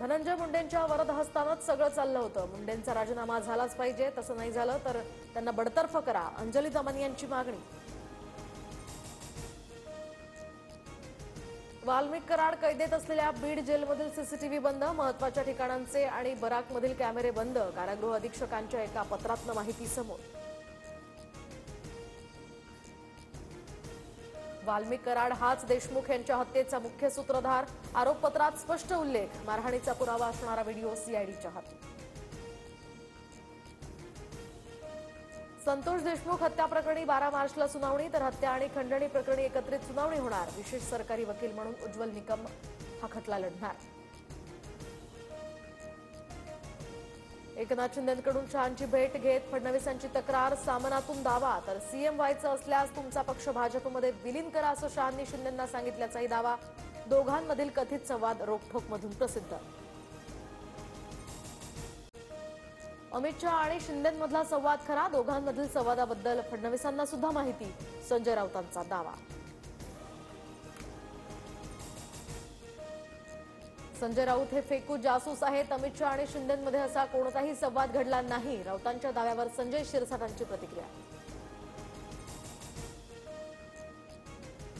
धनंजय मुंडेंच्या वरदहस्तानच सगळं चाललं होतं. मुंडेंचा राजीनामा झालाच पाहिजे, तसं नाही झालं तर त्यांना बडतर्फ करा, अंजली दमन यांची मागणी. वाल्मिक कराड कैदेत असलेल्या बीड जेलमधील सीसीटीव्ही बंद, महत्वाच्या ठिकाणांचे आणि बराकमधील कॅमेरे बंद, कारागृह अधीक्षकांच्या एका पत्रातनं माहिती समोर. वाल्मिक कराड हाच देशमुख यांच्या हत्येचा मुख्य सूत्रधार, आरोपपत्रात स्पष्ट उल्लेख. मारहाणीचा पुरावा असणारा व्हिडिओ सीआयडीच्या हाती. संतोष देशमुख हत्या प्रकरणी 12 मार्चला सुनावणी, तर हत्या आणि खंडणी प्रकरणी एकत्रित सुनावणी होणार. विशेष सरकारी वकील म्हणून उज्ज्वल निकम हा खटला लढणार. एकनाथ शिंदेंकडून शहांची भेट घेत फडणवीसांची तक्रार, सामनातून दावा, तर सीएम व्हायचं असल्यास तुमचा पक्ष भाजपमध्ये विलीन करा असं शहांनी शिंदेंना सांगितल्याचाही दावा. दोघांमधील कथित संवाद रोखठोकमधून प्रसिद्ध. अमित शहा आणि शिंदेंमधला संवाद खरा, दोघांमधील संवादाबद्दल फडणवीसांना सुद्धा माहिती, संजय राऊतांचा दावा. संजय राऊत हे फेकू जासूस आहेत. अमित शहा आणि शिंदेंमध्ये असा कोणताही संवाद घडला नाही, राऊतांच्या दाव्यावर संजय शिरसाटांची प्रतिक्रिया.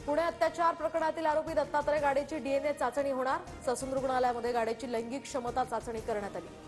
पुणे अत्याचार प्रकरणातील आरोपी दत्तात्रय गाडेची डीएनए चाचणी होणार. ससून रुग्णालयामध्ये गाडेची लैंगिक क्षमता चाचणी करण्यात आली.